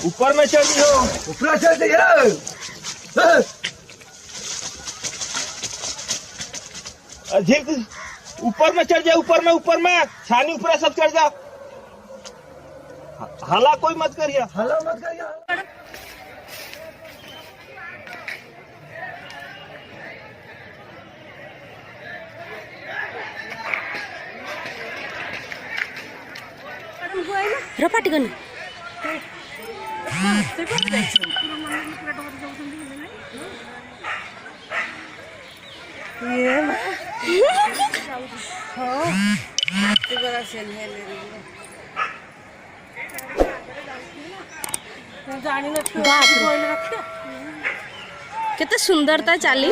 ऊपर में चढ़ जाओ, ऊपर चढ़ जाओ। अधिक ऊपर में चढ़ जाओ, ऊपर में छानी ऊपर सब चढ़ जाओ। हला कोई मत करिए, हला मत करिए। रपाटी गन केते सुंदरता चाली।